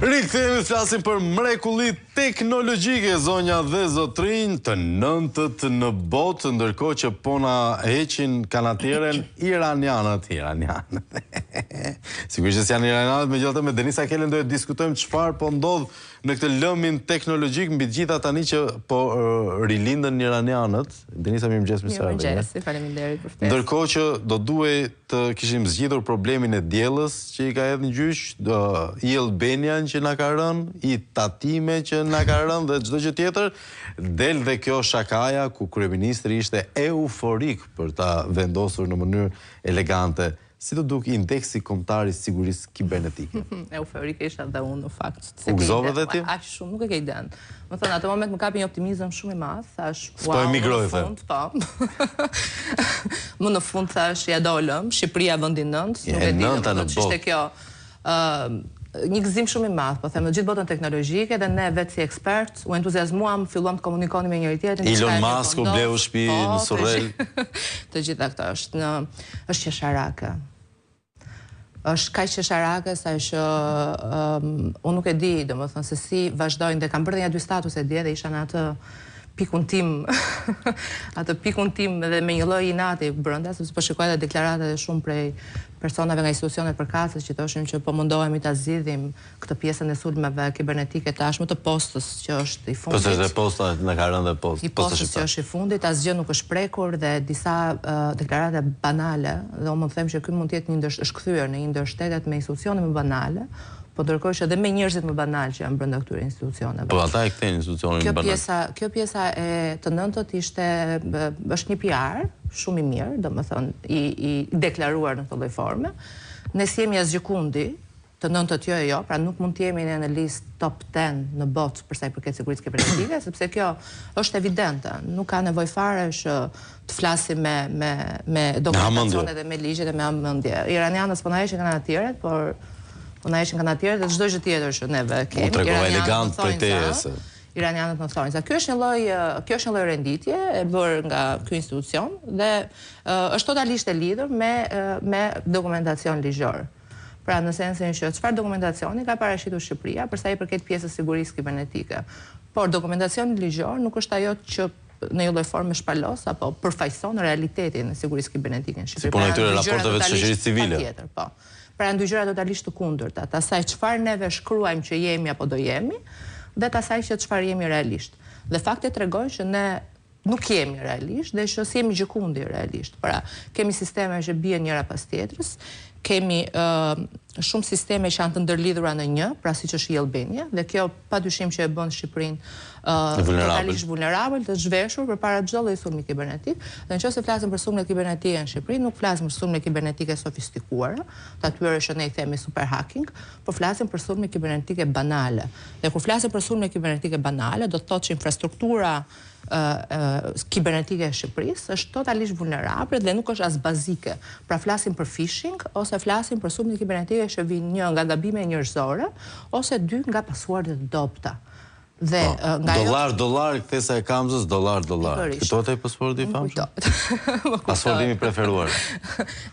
Rikthehemi të flasim për mrekullit teknologjike, zonja dhe zotrinj, të nëntët në botë, ndërkohë që pona heqin kanatieren iranianët. Sigurisht që janë iranianët, megjithatë me Denisa Kelen do të diskutojmë çfarë po ndodh në këtë lëmin teknologjik mbi të gjitha tani që po rilindën iranianët. Denisa, mirëmëngjes, mirëmëngjes, faleminderit për ftesën. Ndërkohë që do duhej të kishim zgjidhur problemin e diellës që i ka hedhur në gjyq, i Albanian që na ka rënë, i Tatime që na ka rënë dhe çdo gjë tjetër, del dhe kjo shakaja ku kryeministri ishte euforik për ta vendosur në mënyrë elegante. Si do duk indeksi kombëtar i sigurisë kibernetike? Euforike isha dhe unë në fakt. U gëzove dhe ti? Aq shumë nuk e ke iden. Më thënë, atë moment më kapi një optimizëm shumë i madh, thash, wow, emigroj, në fund, po. Më në fund thash, ja dolëm, Shqipëria vendi 9, nuk e di, do të ishte kjo një gëzim shumë i madh, po them, në gjithë botën teknologjike dhe ne vetë si ekspert u entuziazmuam, filluam të komunikoni me njëri tjetrin. Elon Musk u bleu shtëpi në Surrel. Të gjitha këto është qesharake. Është kaq qesharake sa që unë nuk e di, domethënë se si vazhdojnë dhe kam bërë dhe një dy statuse dje dhe isha në atë pikun tim, atë pikun tim dhe me një lloj inati brenda, sepse po shikoj edhe deklaratat e shumë prej personave nga institucionet përkatëse që thoshin që po mundohemi ta zgjidhim këtë pjesën e sulmeve kibernetike tashmë të postës që është i fundit. Po se posta na ka rënë dhe postë. Posta që është i fundit, asgjë nuk është prekur dhe disa deklarate banale, dhe unë më them që ky mund të jetë një është kthyer në një ndër shtetet me institucione më banale. Po ndërkohë që edhe me njerëzit më banal që janë brenda këtyre institucioneve. Po ata e kthejnë institucionin më banal. Kjo pjesa e të nëntët është një PR shumë i mirë, domethënë i deklaruar në këtë lloj forme. Ne si jemi asgjë kundi, të nëntët jo, pra nuk mund të jemi në listë top 10 në botë për sa i përket sigurisë kibernetike, sepse kjo është evidente. Nuk ka nevojë fare që të flasim me dokumentacione dhe me ligje dhe me hamendje. Iranianët po na heqin kanatierët, por po na heqin kanatierët dhe çdo gjë tjetër që neve kemi. U tregova elegant për te. Iranianët më thonë se kjo është një lloj renditje e bërë nga ky institucion dhe është totalisht e lidhur me dokumentacion ligjor. Pra në sensin që çfarë dokumentacioni ka parashitur Shqipëria për sa i përket pjesës sigurisë kibernetike. Por dokumentacioni ligjor nuk është ajo që në një lloj forme shpalos apo përfaqëson realitetin e sigurisë kibernetike në Shqipëri. Si puna këtyre raporteve të shoqërisë civile. Po. Pra janë dy gjëra totalisht të kundërta, të asaj çfarë neve shkruajmë që jemi apo do jemi, dhe të asaj që çfarë jemi realisht. Dhe faktet tregojnë që ne nuk jemi realisht dhe që si jemi gjikundi realisht. Pra, kemi sisteme që bien njëra pas tjetrës, kemi shumë sisteme që janë të ndërlidhura në një, pra siç është i Albania, dhe kjo padyshim që e bën Shqipërinë totalisht vulnerabël, të zhveshur përpara çdo lloji sulmi kibernetik. Dhe nëse flasim për sulmet kibernetike në Shqipëri, nuk flasim për sulme kibernetike sofistikuara, të atyre që ne i themi super hacking, por flasim për sulme kibernetike banale. Dhe kur flasim për sulme kibernetike banale, do të thotë që infrastruktura kibernetike e Shqipërisë është totalisht vulnerabël dhe nuk është as bazike. Pra flasim për phishing ose flasim për sulme kibernetike që vijnë një nga gabime njerëzore ose dy nga pasuardet e dobta. Dhe dollar kthesa e kamzës, dollar. Kujtohet ai pasporti i famshëm? Pasporti i preferuar.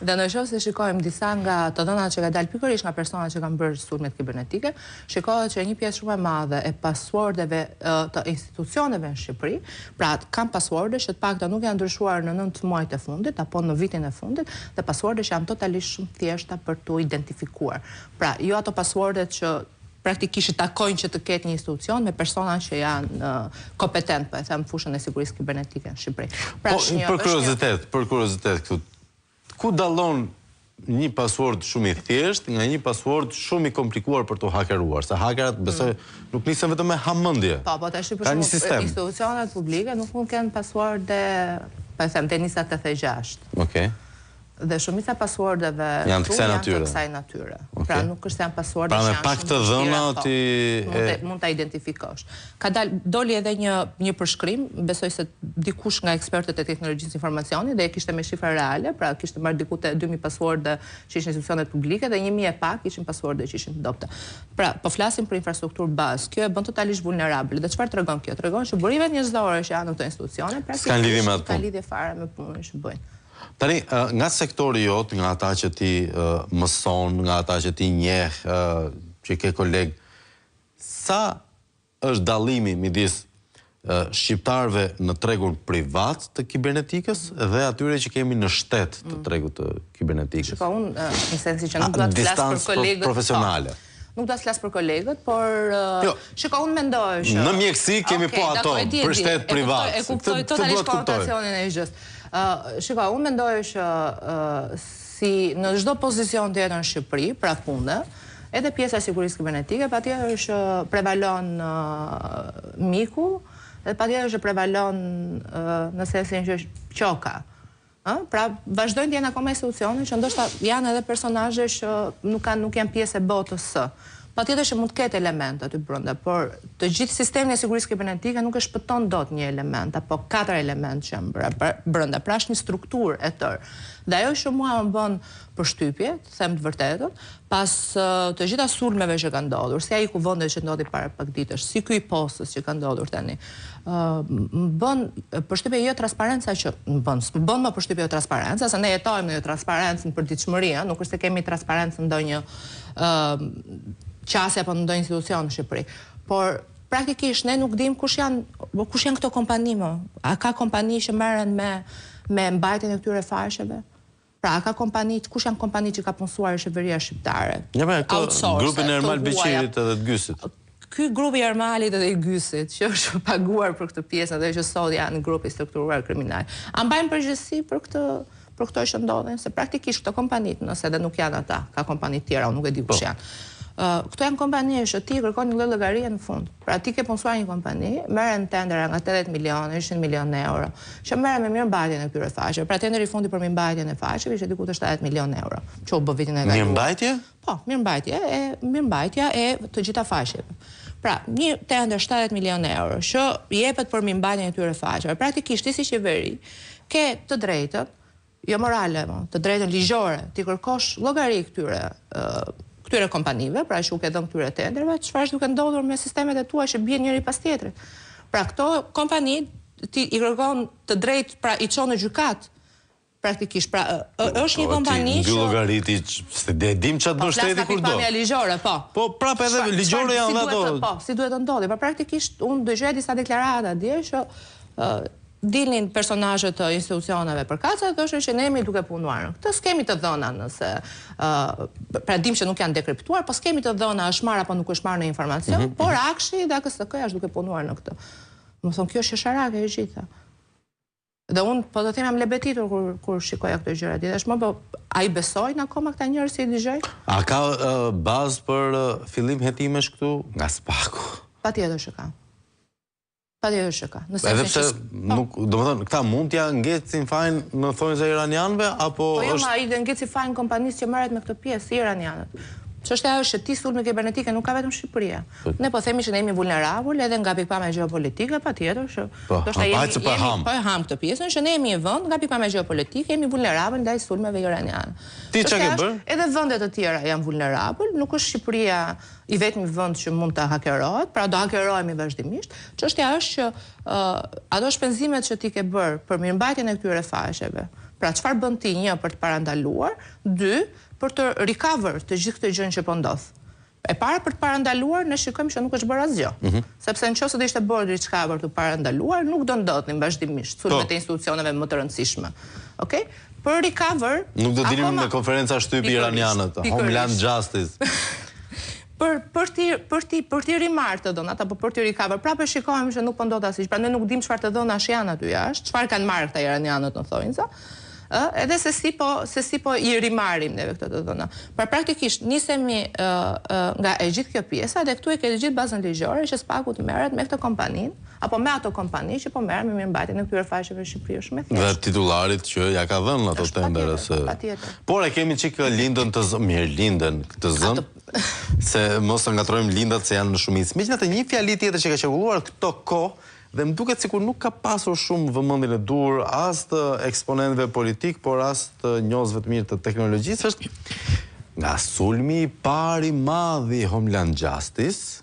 Dhe nëse shikojmë disa nga të dhënat që ka dalë pikërisht nga personat që kanë bërë sulmet kibernetike, shikohet që një pjesë shumë e madhe e pasuardeve të institucioneve në Shqipëri, pra kanë pasuarde që të paktën nuk janë ndryshuar në 9 muajt e fundit apo në vitin e fundit, dhe pasuarde që janë totalisht shumë thjeshta për tu identifikuar. Pra, jo ato pasuardet që praktikisht takojnë që të ketë një institucion me persona që janë kompetent, po e them, fushën e sigurisë kibernetike në Shqipëri. Pra, për kuriozitet këtu, ku dallon një password shumë i thjeshtë nga një password shumë i komplikuar për të hakeruar? Se hakerat besoj nuk nisën vetëm me hamendje. Po, tash për shembull institucionet publike nuk mund të kenë passworde, po e them, Denisa 86. Okej. Dhe shumica pasuardeve janë të kësaj natyre. Pra nuk është se janë pasuarde që janë pak të dhëna mund ta identifikosh. Doli edhe një përshkrim, besoj se dikush nga ekspertët e teknologjisë informacionit dhe e kishte me shifra reale, pra kishte marrë diku te 2000 pasuarde që ishin institucionet publike dhe 1000 e pak ishin pasuarde që ishin të dobta. Pra, po flasim për infrastrukturë bazë. Kjo e bën totalisht vulnerabël. Dhe çfarë tregon kjo? Tregon që burimet njerëzore që janë në këto institucione, pra ka lidhje fare me punën që bëjnë. Tani, nga sektori jot, nga ata që ti mëson, nga ata që ti njeh, që ke kolegë, sa është dallimi midis shqiptarëve në tregun privat të kibernetikës dhe atyre që kemi në shtet të tregut të kibernetikës? Shiko, unë në sensi që nuk do të flas për kolegët profesionale. Nuk do të flas për kolegët, por shiko, unë mendoj që në mjekësi kemi po ato për shtet privat. E kuptoj totalisht konnotacionin e gjës. Shiko, unë mendoj që si në çdo pozicion tjetër në Shqipëri, pra pune, edhe pjesa e sigurisë kibernetike, patjetër që prevalon miku, dhe patjetër që prevalon në sensin që është qoka. Pra vazhdojnë të jenë akoma institucione që ndoshta janë edhe personazhe që nuk janë pjesë e botës së. Patjetër që mund të ketë elemente aty brenda, por të gjithë sistemi i sigurisë kibernetike nuk e shpëton dot një element apo 4 elementë që janë brenda. Pra është një strukturë e tërë. Dhe ajo që mua më bën përshtypje, të them të vërtetën, pas të gjitha sulmeve që kanë ndodhur, si ai kuvendit që ndodhi para pak ditësh, si ky i postës që ka ndodhur tani, më bën përshtypje jo transparenca që bën më përshtypje jo transparenca, se ne jetojmë në transparencë në përditshmëri, nuk është se kemi transparencë në ndonjë qasje apo në ndonjë institucion në Shqipëri. Por praktikisht ne nuk dim kush janë këto kompani më. A ka kompani që merren me mbajtjen e këtyre faqeve? Pra, a ka kompani, kush janë kompani që ka punësuar qeveria shqiptare? Ja, grupin e Ermal Beqirit edhe të Gysit. Ky grupi i Ermalit edhe i Gysit, që është paguar për këtë pjesë dhe që sot janë grupi strukturuar kriminal. A mbajnë përgjegjësi për këto që ndodhin? Se praktikisht këto kompanit, nëse edhe nuk janë ata, ka kompani tjera, unë nuk e di kush janë. Këto janë kompani që ti kërkon një lloj llogarie në fund. Pra ti ke punësuar një kompani, merren tendera nga 80 milionë, 100 milionë euro, që merren me mirëmbajtjen e këtyre faqeve. Pra tenderi i fundit për mirëmbajtjen e faqeve ishte diku te 70 milionë euro. Që u bë vitin e kaluar. Mirëmbajtje? Po, mirëmbajtja e të gjitha faqeve. Pra, një tender 70 milionë euro që jepet për mirëmbajtjen e këtyre faqeve. Praktikisht ti si qeveri ke të drejtën, jo morale, të drejtën ligjore, ti kërkosh llogari këtyre kompanive, pra që u ke dhënë këtyre tenderve, çfarë është duke ndodhur me sistemet e tua që bien njëri pas tjetrit. Pra këto kompani ti i kërkon të drejtë, pra i çon në gjykat. Praktikisht, pra është një kompani që llogariti, se dim çfarë bën shteti kur do. Po, ligjore, po. Po, prapë edhe ligjore janë ato. Po, si duhet të ndodhi. Pra praktikisht unë dëgjoj disa deklarata dje që dilnin personazhe të institucioneve përkatëse dhe thoshin që ne jemi duke punuar. Këtë skemi të dhëna nëse pra dim që nuk janë dekriptuar, po skemi të dhëna është marrë apo nuk është marrë në informacion, por Akshi dhe AKSK është duke punuar në këtë. Më thonë kjo është shesharake e gjitha. Dhe unë po të them jam lebetitur kur shikoja këto gjëra. Dhe më po ai besojnë akoma këta njerëz që i dëgjoj? A ka bazë për fillim hetimesh këtu nga Spaku? Patjetër që ka. Patjetër që ka. Edhe pse nuk, domethënë, këta mund t'ja ngecin fajin në thonjza iranianëve apo po jo, ma i dhe ngeci fajin kompanisë që merret me këtë pjesë, iranianët. Çështja është që ti sulme kibernetike nuk ka vetëm Shqipëria. Ne po themi që ne jemi vulnerabul edhe nga pikpamja gjeopolitike, patjetër që do të jemi po e ham këtë pjesën që ne jemi një vend nga pikpamja gjeopolitike, jemi vulnerabul ndaj sulmeve iraniane. Ti çka ke bër? Edhe vendet të tjera janë vulnerabul, nuk është Shqipëria i vetmi vend që mund të hakerohet, pra do hakerohemi vazhdimisht. Çështja është që ato shpenzimet që ti ke bër për mirëmbajtjen e këtyre faqeve, pra çfarë bën ti një për të parandaluar, dy për të recover të gjithë këtë gjë që po ndodh. E para për të parandaluar, ne shikojmë që nuk është bërë asgjë. Sepse nëse do ishte bërë diçka për të parandaluar, nuk do ndodhin vazhdimisht sulmet e institucioneve më të rëndësishme. Okej? Për recover, nuk do dilnim me konferenca shtypi iranianët, Homeland Justice. Për t'i rimarrë të dhënat, apo për t'i recover, prapë shikojmë që nuk po ndodh asgjë. Pra ne nuk dim çfarë të dhënash janë aty jashtë, çfarë kanë marrë këta iranianët në thonjza. Edhe se si po i rimarim neve këtë të dhëna. Pra praktikisht nisemi nga e gjithë kjo pjesa dhe këtu e ke gjithë bazën ligjore që Spaku të merret me këtë kompaninë apo me ato kompani që po merren me mirëmbajtjen e këtyre faqeve në Shqipëri është me thjesht. Dhe titularit që ja ka dhënë ato tendere se. Por e kemi çik lindën të mirë lindën të zën. Se mos të ngatrojmë lindat se janë në shumicë. Megjithatë një fjali tjetër që ka qevulluar këto kohë dhe më duket sikur nuk ka pasur shumë vëmendjen e dur as të eksponentëve politik, por as të njohësve të mirë të teknologjisë, është nga sulmi i parë i madh i Homeland Justice,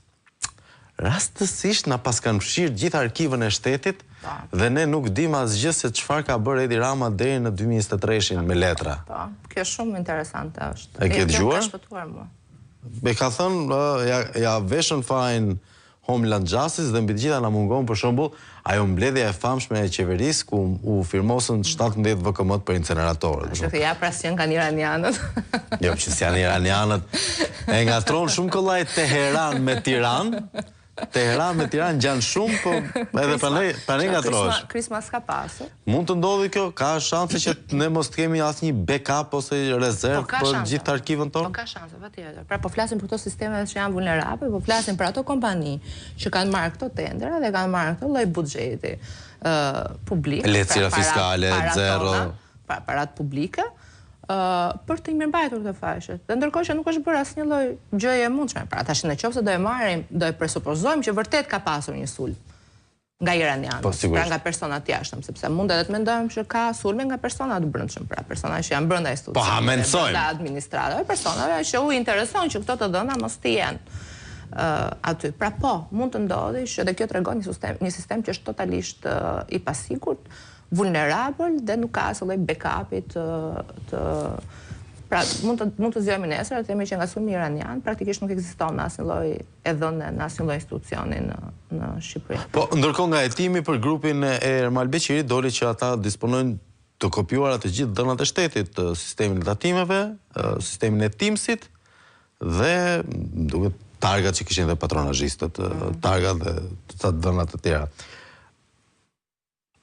rastësisht na pas kanë fshirë gjithë arkivën e shtetit dhe ne nuk dim asgjë se çfarë ka bërë Edi Rama deri në 2023 me letra. Po, kjo shumë interesante është. E ke dëgjuar? Ka shpëtuar mua. Me ka thënë, ja veshën fajin Homeland Justice dhe mbi të gjitha na mungon për shembull ajo mbledhja e famshme e qeverisë ku u firmosën 17 VKM për inceneratorët. Është që ja që kanë iranianët. Jo, që janë iranianët. E ngatron shumë kollaj Teheran me Tiranë. Teheran me Tiranë gjanë shumë, po edhe pranë ngatrohesh. Christmas ka pasur. Mund të ndodhi kjo, ka shanse që ne mos të kemi asnjë backup ose rezervë për gjithë arkivën tonë? Po ka shanse, patjetër. Pra po flasim për këto sisteme që janë vulnerable, po flasim për ato kompani që kanë marrë këto tendera dhe kanë marrë këto lloj buxheti publik, lehtësira fiskale, zero, parat publike, për të mirëmbajtur këto faqe. Dhe ndërkohë që nuk është bërë asnjë lloj gjëje e mundshme. Pra tash nëse do e marrim, do e presupozojmë që vërtet ka pasur një sulm nga iranianët, pra nga persona të jashtëm, sepse mund edhe të mendojmë që ka sulme nga persona të brendshëm, pra persona që janë brenda institucioneve, brenda administratave, personave që u intereson që këto të dhëna mos të jenë aty. Pra po, mund të ndodhi që dhe kjo tregon një sistem që është totalisht i pasigurt, vulnerable dhe nuk ka asnjë lloj backupi të pra mund të zgjojmë nesër të themi që nga sulmi iranian praktikisht nuk ekziston asnjë lloj e dhënë në asnjë lloj institucioni në Shqipëri. Po ndërkohë nga hetimi për grupin e Ermal Beqirit doli që ata disponojnë të kopjuara të gjithë dhënat e shtetit, sistemin e tatimeve, sistemin e Teamsit dhe duket targat që kishin dhe patronazhistët, targat dhe të dhënat të tjera.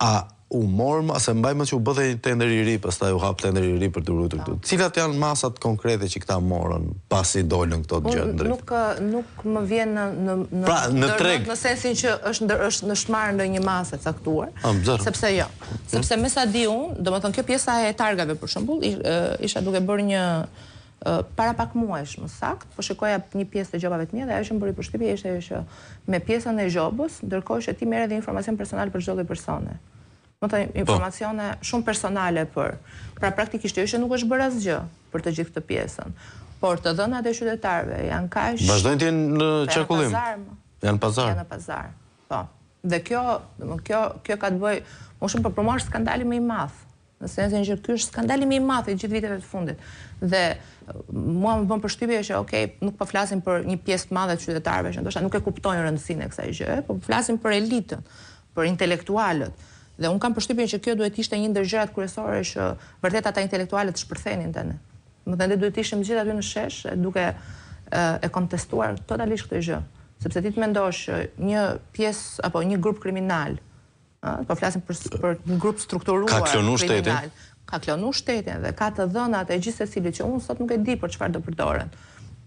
A u morëm, ase mbajmë që u bëdhe një tender i ri, pastaj u hap tender i ri për të ruajtur këtu. Cilat janë masat konkrete që këta morën pasi dolën këto gjë? Nuk më vjen në treg, në sensin që është në shmarrë në një masë e caktuar, sepse jo. Sepse me sa di unë, domethënë kjo pjesa e targave për shembull, isha duke bërë një para pak muajsh më sakt, po shikoja një pjesë të gjobave të mia dhe ajo që më bëri përshtypje ishte ajo që me pjesën e gjobës, ndërkohë që ti merr edhe informacion personal për çdo lloj persone. Më të informacione shumë personale pra praktikisht jo që nuk është bërë asgjë për të gjithë këtë pjesën, por të dhënat e qytetarëve janë kaq vazhdojnë të jenë në qarkullim. Janë pazar. Janë në pazar. Po. Dhe kjo ka të bëjë më shumë për promosh skandali më i madh. Në sensin që ky është skandali më i madh i gjithë viteve të fundit. Dhe mua më bën përshtypje që nuk po flasim për një pjesë të madhe të qytetarëve që ndoshta nuk e kuptojnë rëndësinë e kësaj gjëje, po flasim për elitën, për intelektualët. Dhe unë kam përshtypjen që kjo duhet ishte një ndër gjërat kryesore që vërtet ata intelektualët shpërthenin tani. Më thënë duhet ishim gjithë aty në shesh duke e kontestuar totalisht këtë gjë. Sepse ti të mendosh që një pjesë apo një grup kriminal, po flasim për një grup strukturuar ka klonu shtetin. Ka klonu shtetin dhe ka të dhënat e gjithë secilit që unë sot nuk e di për çfarë do përdoren.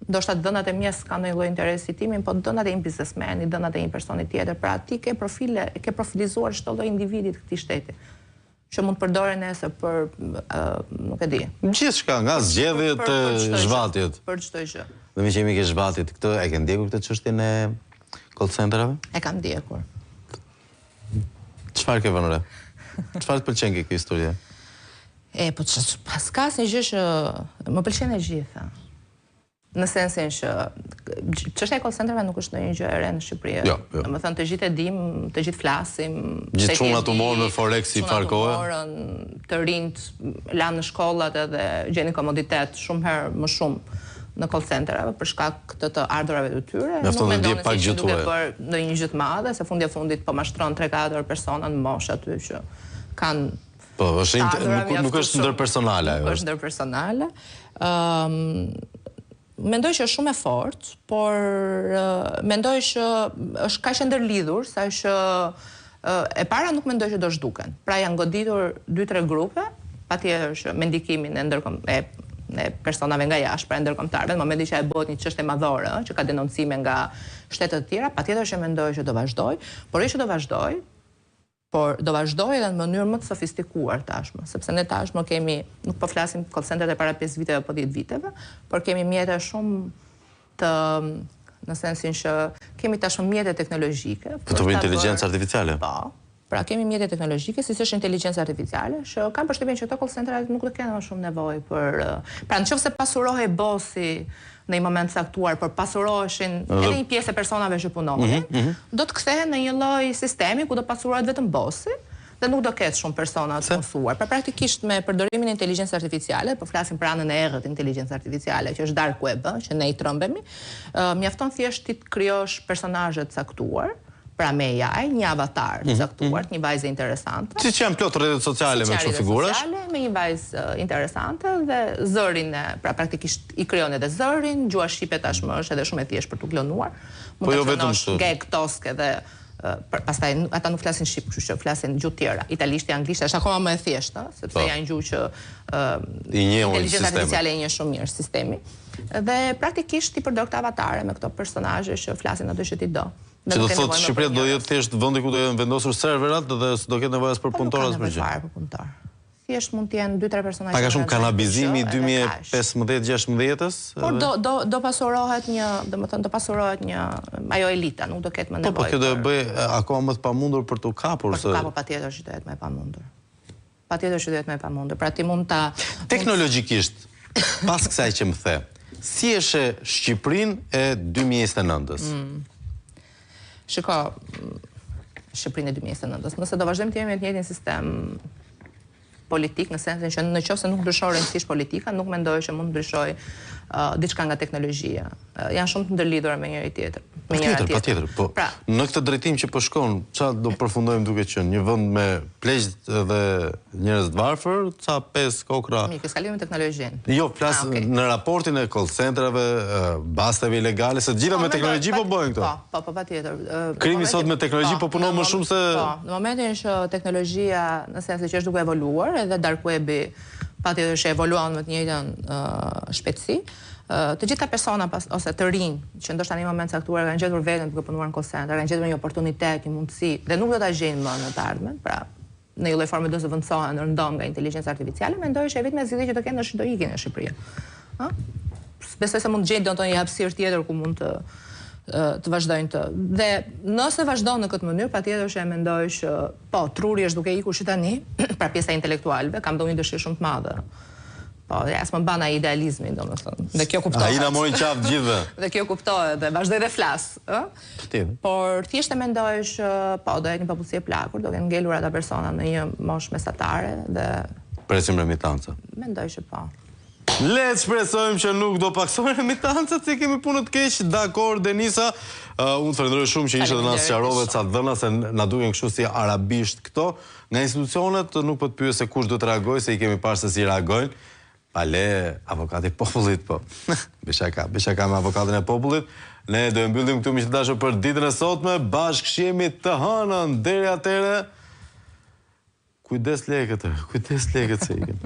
Ndoshta dhënat e mjes ka ndonjë lloj interesi timin, po dhënat e një biznesmeni, dhënat e një personi tjetër, pra ti ke profilizuar çdo lloj individi të këtij shteti, që mund të përdoren nesër për nuk e di. Gjithçka, nga zgjedhjet të zhvatjet. Për çdo gjë. Dhe me që jemi ke zhvatjet, këtë e ke ndjekur këtë çështjen e call centerave? E kam ndjekur. Çfarë ke vënë re? Çfarë të pëlqen kjo histori? Po pas ka asnjë gjë që më pëlqen e gjitha. Në sensin që çështja e call centerave nuk është ndonjë gjë e re në Shqipëri. Domethënë të gjithë e dim, të gjithë flasim, gjithë çunat u morën në Forex si farkohe. Të rinjt lanë në shkollat edhe gjenin komoditet shumë herë më shumë në call centerave për shkak të ardhurave të tyre. Nuk mendonin se ishte duke bërë ndonjë gjë të madhe, se fundit po mashtron 3-4 persona në moshë aty që kanë po, nuk është ndërpersonale ajo. Nuk është ndërpersonale. Mendoj që është shumë e fortë, por mendoj që është kaq e ndërlidhur sa që e para nuk mendoj që do zhduken. Pra janë goditur 2-3 grupe, patjetër që me ndikimin e personave nga jashtë, pra ndërkombëtarëve, në momentin që e bëhet një çështje madhore, që ka denoncime nga shtete të tjera, patjetër që mendoj që do vazhdoj, por jo që do vazhdoj, por do vazhdoj edhe në mënyrë më të sofistikuar tashmë, sepse ne tashmë kemi, nuk po flasim call centeret e para 5 viteve apo 10 viteve, por kemi mjete shumë të, në sensin që kemi tashmë mjete teknologjike. Po të për inteligencë artificiale? Po, pra kemi mjete teknologjike, si është inteligencë artificiale, që kam përshtypjen që këto call centeret nuk do kenë më shumë nevojë për, pra nëse pasurohej bosi në një moment caktuar, por pasuroheshin edhe një pjesë e personave që punonin, do të kthehen në një lloj sistemi ku do pasurohet vetëm bosi dhe nuk do ketë shumë persona të mësuar. Pra praktikisht me përdorimin e inteligjencës artificiale, po flasim për anën e errët të inteligjencës artificiale, që është dark web, që ne i trëmbemi, mjafton thjesht ti të krijosh personazhe të caktuar, pra me AI, një avatar të caktuar, një vajzë interesante. Siç janë plot rrjetet sociale me kështu figurash. Me një vajzë interesante dhe zërin, pra praktikisht i krijon edhe zërin, gjua shqipe tashmë është edhe shumë e thjeshtë për t'u klonuar. Mund të klonosh gag, toske dhe pastaj ata nuk flasin shqip, kështu që flasin gjuhë tjera. Italisht, anglisht është akoma më e thjeshtë, sepse janë gjuhë që inteligjenca artificiale e njeh shumë mirë sistemi. Dhe praktikisht ti përdor këto avatare me këto personazhe që flasin ato që ti do. Që do thotë Shqipëria do jetë thjesht vendi ku do jenë vendosur serverat dhe s'do ketë nevojë as për punëtor as për gjë. Thjesht mund të jenë 2-3 personazhe. Pak a shumë kanabizimi 2015-16-ës? Por do pasurohet një, domethënë do pasurohet një ajo elita, nuk do ketë më nevojë. Po kjo do e bëj akoma më të pamundur për t'u kapur. Për t'u kapur patjetër që do jetë më e pamundur. Patjetër që do jetë më e pamundur. Pra ti mund ta teknologjikisht, pas kësaj që më the, si e sheh Shqipërinë e 2029-ës? Shiko, Shqipërinë e 2029-ës. Nëse do vazhdojmë të jemi me të njëjtin sistem politik, në sensin që në qoftë se nuk ndryshon rëndësisht politika, nuk mendoj që mund të ndryshoj diçka nga teknologjia. Janë shumë të ndërlidhura me njëri tjetër. Patjetër. Po në këtë drejtim që po shkon, çfarë do përfundojmë duke qenë një vend me pleqj dhe njerëz të varfër, ca 5 kokra. Mikë, skalim me teknologjinë. Jo, flas në raportin e call centrave, basteve ilegale, se të gjitha me teknologji po bëjnë këto. Po, patjetër. Krimi sot me teknologji po punon më shumë se. Po, në momentin që teknologjia, në sensin që është duke evoluar, edhe dark webi patjetër që evoluon me të njëjtën shpejtësi. Të gjitha persona ose të rinj që ndoshta në një moment caktuar kanë gjetur veten duke punuar në call center, kanë gjetur një oportunitet, një mundësi dhe nuk do ta gjejnë më në të ardhmen, pra në një lloj forme do të zëvendësohen rëndom nga inteligjenca artificiale, mendoj që vetëm zgjidhja që do kenë është do ikin në Shqipëri. Besoj se mund të gjejnë donjë hapësirë tjetër ku mund të vazhdojnë të. Dhe nëse vazhdon në këtë mënyrë, patjetër që e mendoj që po, truri është duke ikur që tani, pra pjesa intelektualëve, kam dhënë një dëshirë shumë të madhe. Po, s'më bana idealizmi, domethënë. Dhe kjo kuptohet. Ai na morin qafë gjithë. Dhe kjo kuptohet dhe vazhdoj dhe flas, Por thjesht e mendoj që po, do jetë një popullsi e plakur, do kenë ngelur ata persona në një moshë mesatare dhe presim remitanca. Mendoj që po. Le të shpresojmë që nuk do paksojnë remitancat, se kemi punë të keq. Dakor, Denisa. Unë të falenderoj shumë që ishe dhe na sqarove ca dhëna, se na duken kështu si arabisht këto. Nga institucionet nuk po të pyes se kush do të reagojë, se i kemi parë se si reagojnë. Ale, avokati popullit, po. Beshaka me avokatin e popullit. Ne do e mbyllim këtu, miq të dashur, për ditën e sotme. Bashkëshjemi të hënën. Deri atëherë, kujdes lekët se ikën.